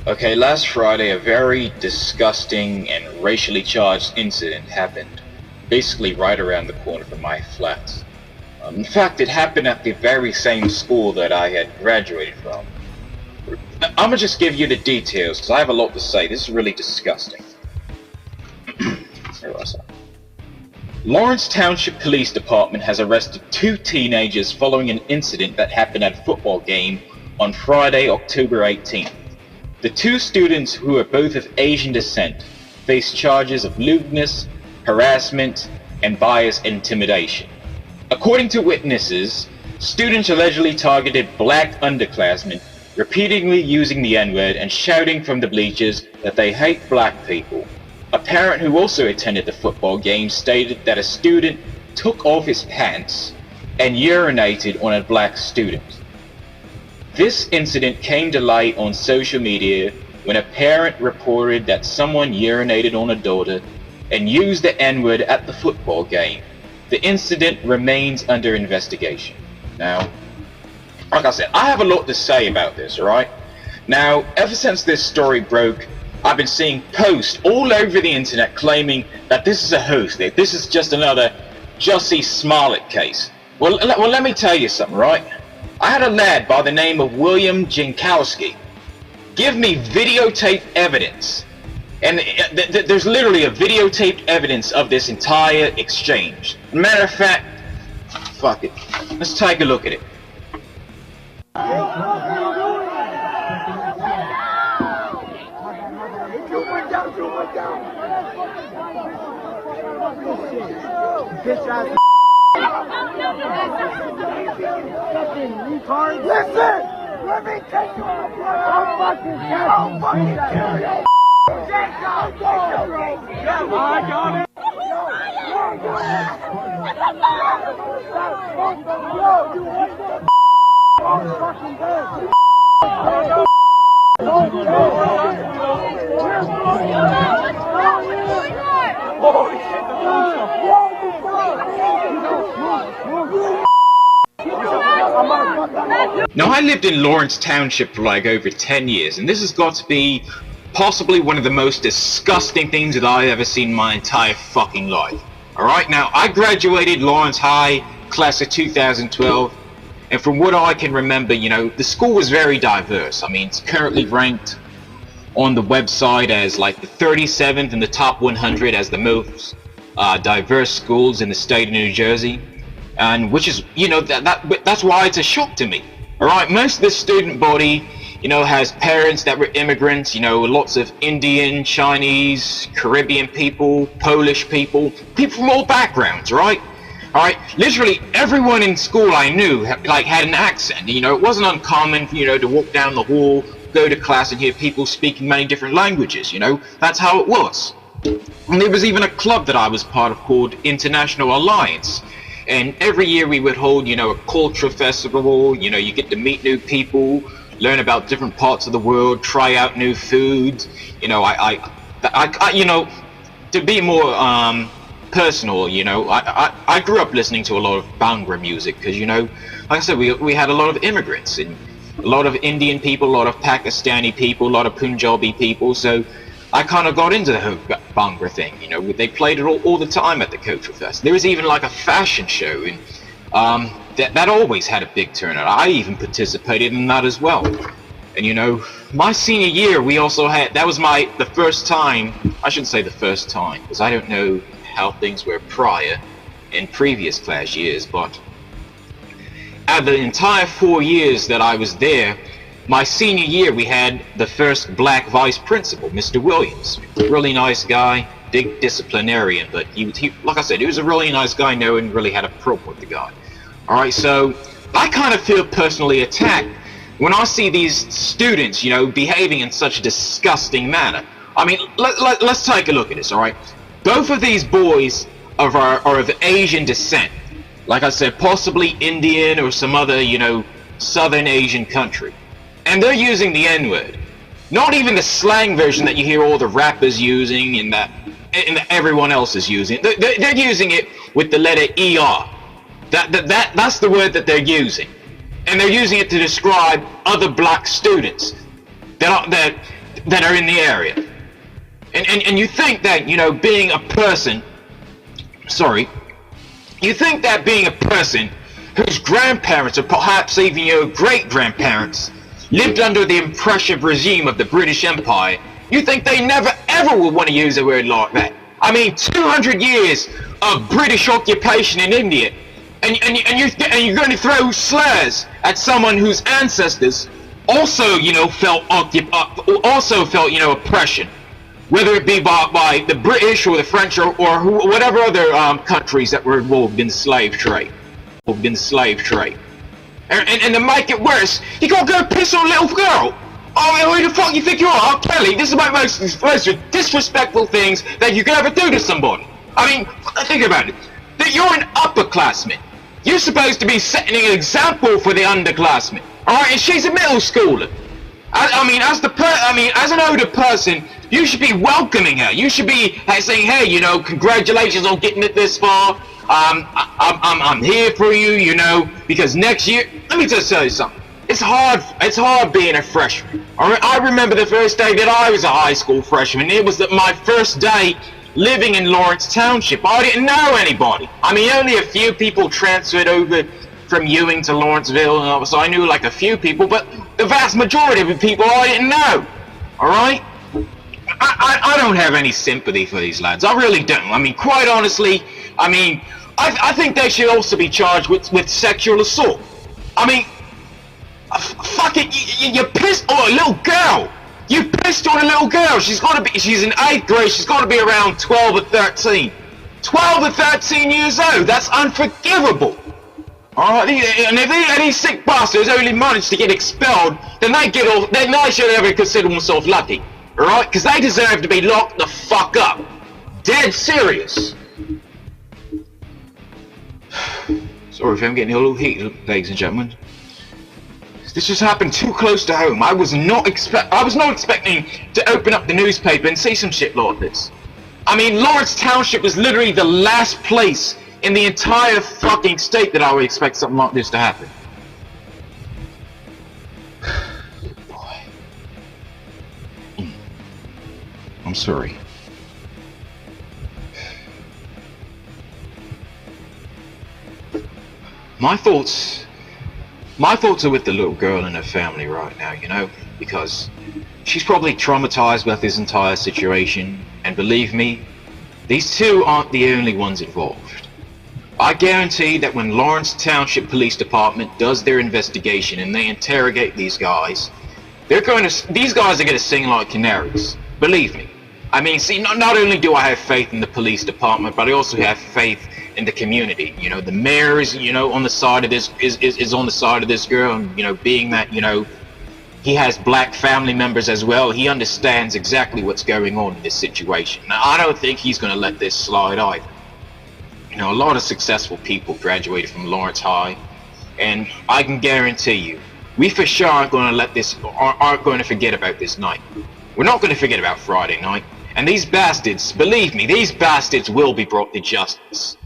Okay, last Friday, a very disgusting and racially charged incident happened, basically right around the corner from my flat. In fact, it happened at the very same school that I had graduated from. I'm gonna just give you the details, because I have a lot to say. This is really disgusting. Where was I? Lawrence Township Police Department has arrested two teenagers following an incident that happened at a football game on Friday, October 18th. The two students, who are both of Asian descent, face charges of lewdness, harassment, and bias intimidation. According to witnesses, students allegedly targeted black underclassmen, repeatedly using the N-word and shouting from the bleachers that they hate black people. A parent who also attended the football game stated that a student took off his pants and urinated on a black student. This incident came to light on social media when a parent reported that someone urinated on a daughter and used the N-word at the football game. The incident remains under investigation. Now, like I said, I have a lot to say about this, alright? Now, ever since this story broke, I've been seeing posts all over the internet claiming that this is a hoax, that this is just another Jussie Smollett case. Well, let me tell you something, right? I had a lad by the name of William Jankowski give me videotaped evidence, and there's literally a videotaped evidence of this entire exchange. Matter of fact, fuck it, let's take a look at it. Listen! Let me take you on a I'll fucking carry you! I got it! Yo, you want that fucking bed? Now, I lived in Lawrence Township for like over 10 years, and this has got to be possibly one of the most disgusting things that I've ever seen in my entire fucking life. Alright, now, I graduated Lawrence High, class of 2012, and from what I can remember, you know, the school was very diverse. I mean, it's currently ranked on the website as like the 37th in the top 100 as the most diverse schools in the state of New Jersey. And which is, you know, that's why it's a shock to me. Alright, most of the student body, you know, has parents that were immigrants, you know, lots of Indian, Chinese, Caribbean people, Polish people, people from all backgrounds, right? Alright, literally everyone in school I knew had an accent. You know, it wasn't uncommon, you know, to walk down the hall, go to class and hear people speaking many different languages, you know, that's how it was. And there was even a club that I was part of called International Alliance. And every year we would hold, you know, a culture festival. You know, you get to meet new people, learn about different parts of the world, try out new foods. You know, you know, to be more personal, you know, I grew up listening to a lot of Bhangra music because, you know, like I said, we had a lot of immigrants and a lot of Indian people, a lot of Pakistani people, a lot of Punjabi people. So I kind of got into the whole Bhangra thing, you know, they played it all the time at the Cultural Fest. There was even like a fashion show, and that always had a big turnout. I even participated in that as well. And you know, my senior year, we also had, that was the first time, I shouldn't say the first time, because I don't know how things were prior in previous class years, but out of the entire 4 years that I was there, my senior year, we had the first black vice principal, Mr. Williams. Really nice guy, big disciplinarian, but he like I said, he was a really nice guy. No one really had a problem with the guy. Alright, so I kind of feel personally attacked when I see these students, you know, behaving in such a disgusting manner. I mean, let's take a look at this, alright? Both of these boys are of Asian descent. Like I said, possibly Indian or some other, you know, Southern Asian country. And they're using the N-word. Not even the slang version that you hear all the rappers using and that everyone else is using. They're using it with the letter ER. That's the word that they're using. And they're using it to describe other black students. that are in the area. And you think that, you know, being a person, you think that being a person whose grandparents or perhaps even your great-grandparents lived under the oppressive regime of the British Empire, you think they never ever would want to use a word like that. I mean, 200 years of British occupation in India, and you're going to throw slurs at someone whose ancestors also, you know, felt oppression, whether it be by the British or the French or whatever other countries that were involved in the slave trade. And to make it worse, you gotta go piss on a little girl. Oh, who the fuck you think you are? Kelly, this is my most disrespectful things that you could ever do to somebody. I mean, think about it. That you're an upperclassman. You're supposed to be setting an example for the underclassmen. Alright, and she's a middle schooler. I mean, as an older person, you should be welcoming her. You should be saying, hey, you know, congratulations on getting it this far. I'm here for you, you know, because next year, let me just tell you something. It's hard being a freshman. I remember the first day that I was a high school freshman. It was my first day living in Lawrence Township. I didn't know anybody. I mean, only a few people transferred over from Ewing to Lawrenceville, so I knew like a few people, but the vast majority of the people I didn't know. Alright? I don't have any sympathy for these lads. I really don't. I mean, quite honestly, I think they should also be charged with sexual assault. I mean, fuck it, you pissed on a little girl. You pissed on a little girl. She's in 8th grade. She's got to be around 12 or 13. 12 or 13 years old. That's unforgivable. Alright, and if these sick bastards only manage to get expelled, then they should ever consider themselves lucky. Alright? Because they deserve to be locked the fuck up. Dead serious. Sorry if I'm getting a little heated, ladies and gentlemen. This just happened too close to home. I was not expecting to open up the newspaper and see some shit like this. I mean, Lawrence Township was literally the last place in the entire fucking state that I would expect something like this to happen. Boy. I'm sorry. My thoughts are with the little girl and her family right now, you know, because she's probably traumatized with this entire situation, and believe me, these two aren't the only ones involved. I guarantee that when Lawrence Township Police Department does their investigation and they interrogate these guys, these guys are gonna sing like canaries. Believe me. I mean, see, not only do I have faith in the police department, but I also have faith in the community. You know, the mayor is, you know, on the side of this, is on the side of this girl, and, you know, being that, you know, he has black family members as well, he understands exactly what's going on in this situation. Now, I don't think he's gonna let this slide either. You know, a lot of successful people graduated from Lawrence High, and I can guarantee you, we for sure aren't going to forget about this night. We're not going to forget about Friday night, and these bastards, believe me, these bastards will be brought to justice.